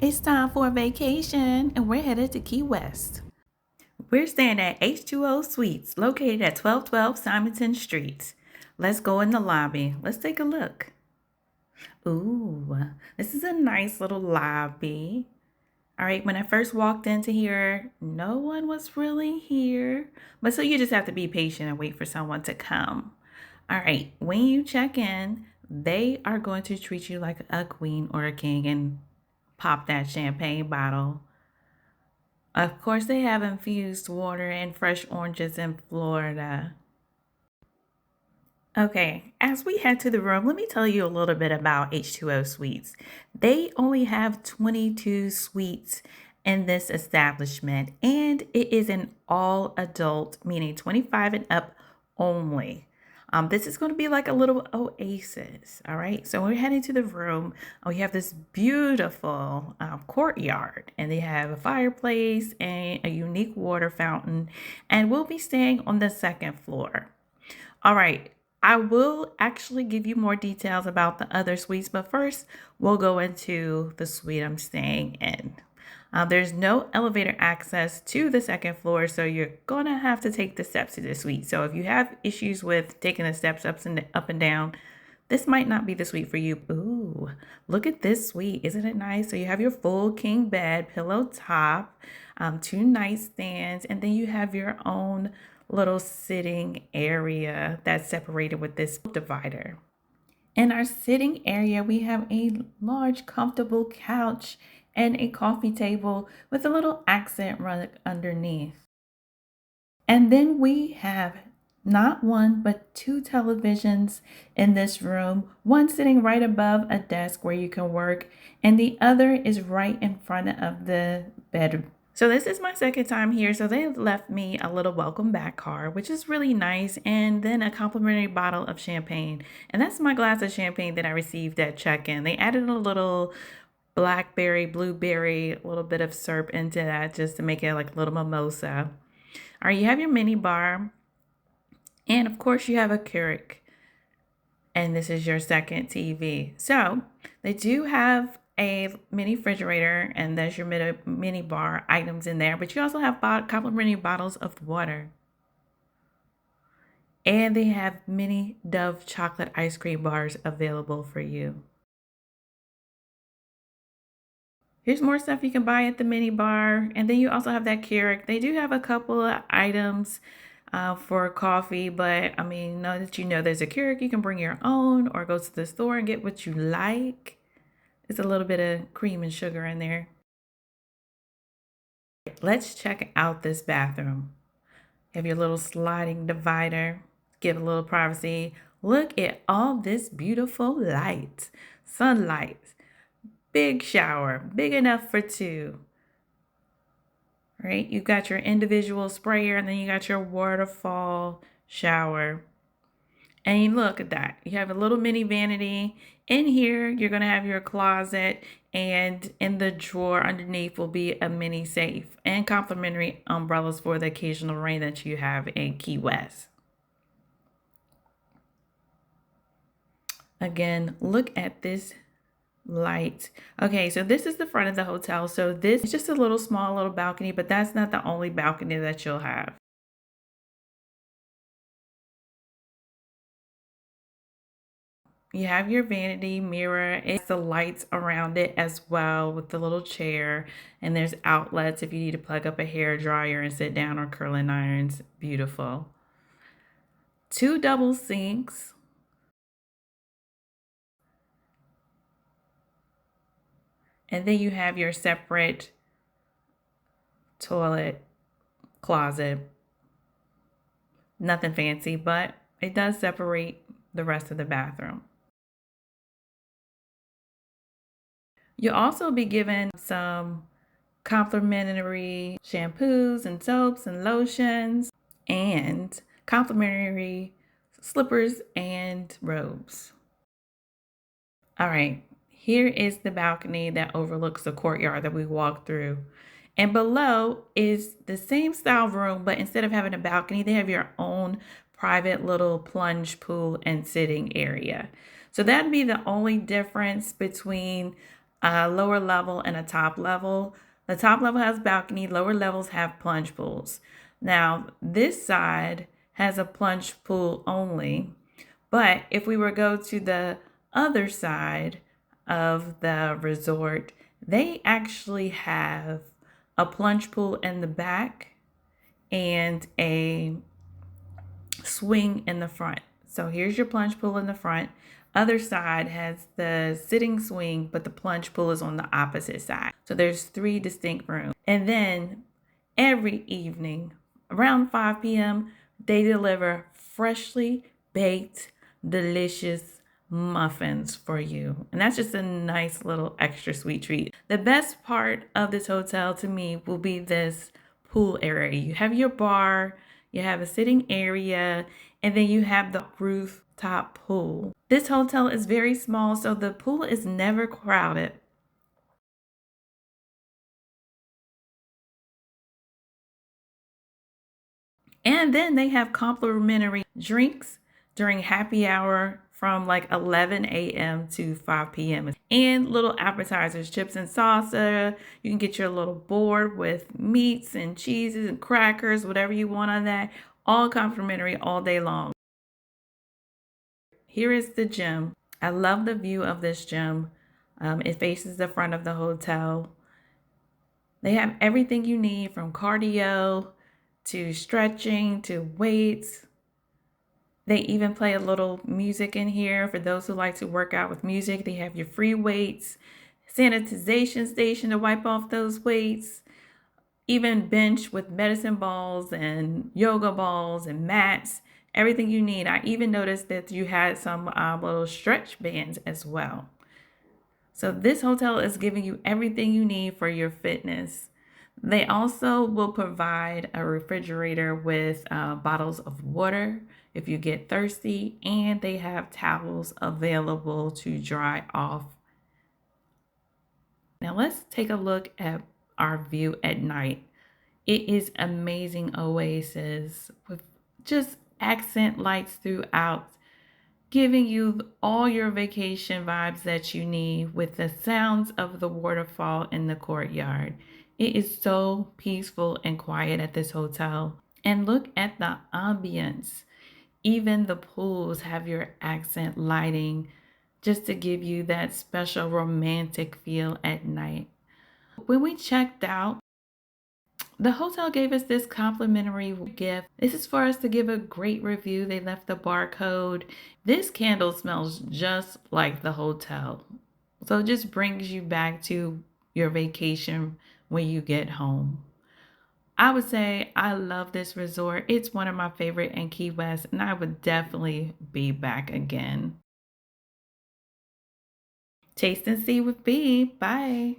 It's time for a vacation and we're headed to Key West. We're staying at H2O Suites located at 1212 Simonton Street. Let's go in the lobby. Let's take a look. Ooh, this is a nice little lobby. All right, when I first walked into here, no one was really here. But so you just have to be patient and wait for someone to come. All right, when you check in, they are going to treat you like a queen or a king and pop that champagne bottle. Of course, they have infused water and fresh oranges in Florida. Okay, as we head to the room, let me tell you a little bit about H2O Suites. They only have 22 suites in this establishment, and it is an all adult, meaning 25 and up only. This is going to be like a little oasis. All right, so we're heading to the room. We have this beautiful courtyard, and they have a fireplace and a unique water fountain, and we'll be staying on the second floor. All right. I will actually give you more details about the other suites, but first we'll go into the suite I'm staying in. There's no elevator access to the second floor, so you're gonna have to take the steps to the suite. So if you have issues with taking the steps up and down, this might not be the suite for you. Ooh, look at this suite. Isn't it nice? So you have your full king bed, pillow top, two nightstands, and then you have your own little sitting area that's separated with this divider. In our sitting area, we have a large, comfortable couch and a coffee table with a little accent rug underneath. And then we have not one, but two televisions in this room, one sitting right above a desk where you can work, and the other is right in front of the bedroom. So this is my second time here. So they left me a little welcome back card, which is really nice, and then a complimentary bottle of champagne. And that's my glass of champagne that I received at check-in. They added a little blackberry, blueberry, a little bit of syrup into that just to make it like a little mimosa. All right, you have your mini bar, and of course you have a Keurig, and this is your second TV. So they do have a mini refrigerator, and there's your mini bar items in there, but you also have complimentary bottles of water. And they have mini Dove chocolate ice cream bars available for you. Here's more stuff you can buy at the mini bar. And then you also have that Keurig. They do have a couple of items for coffee, but I mean, now that you know there's a Keurig, you can bring your own or go to the store and get what you like. It's a little bit of cream and sugar in there. Let's check out this bathroom. You have your little sliding divider, give a little privacy. Look at all this beautiful light, sunlight, big shower, big enough for two. Right? You got your individual sprayer, and then you got your waterfall shower. And look at that. You have a little mini vanity. In here, you're going to have your closet, and in the drawer underneath will be a mini safe and complimentary umbrellas for the occasional rain that you have in Key West. Again, look at this light. Okay, so this is the front of the hotel. So this is just a little small little balcony, but that's not the only balcony that you'll have. You have your vanity mirror. It's the lights around it as well with the little chair. And there's outlets if you need to plug up a hair dryer and sit down, or curling irons. Beautiful. Two double sinks. And then you have your separate toilet, closet. Nothing fancy, but it does separate the rest of the bathroom. You'll also be given some complimentary shampoos and soaps and lotions, and complimentary slippers and robes. All right, here is the balcony that overlooks the courtyard that we walked through. And below is the same style room, but instead of having a balcony, they have your own private little plunge pool and sitting area. So that'd be the only difference between a lower level and a top level. The top level has balcony, lower levels have plunge pools. Now, this side has a plunge pool only, but if we were to go to the other side of the resort, they actually have a plunge pool in the back and a swing in the front. So here's your plunge pool in the front. Other side has the sitting swing, but the plunge pool is on the opposite side. So there's three distinct rooms. And then every evening around 5 p.m., they deliver freshly baked, delicious muffins for you. And that's just a nice little extra sweet treat. The best part of this hotel to me will be this pool area. You have your bar, you have a sitting area, and then you have the rooftop pool. This hotel is very small, so the pool is never crowded. And then they have complimentary drinks during happy hour from like 11 a.m. to 5 p.m. And little appetizers, chips and salsa. You can get your little board with meats and cheeses and crackers, whatever you want on that. All complimentary all day long. Here is the gym. I love the view of this gym. It faces the front of the hotel. They have everything you need from cardio to stretching to weights. They even play a little music in here for those who like to work out with music. They have your free weights, sanitization station to wipe off those weights, even bench with medicine balls and yoga balls and mats, everything you need. I even noticed that you had some little stretch bands as well. So this hotel is giving you everything you need for your fitness. They also will provide a refrigerator with bottles of water if you get thirsty, and they have towels available to dry off. Now let's take a look at our view at night. It is amazing oasis with just accent lights throughout, giving you all your vacation vibes that you need with the sounds of the waterfall in the courtyard. It is so peaceful and quiet at this hotel. And look at the ambience. Even the pools have your accent lighting just to give you that special romantic feel at night. When we checked out, the hotel gave us this complimentary gift. This is for us to give a great review. They left the barcode. This candle smells just like the hotel. So it just brings you back to your vacation when you get home. I would say I love this resort. It's one of my favorite in Key West, and I would definitely be back again. Taste and see with B. Bye.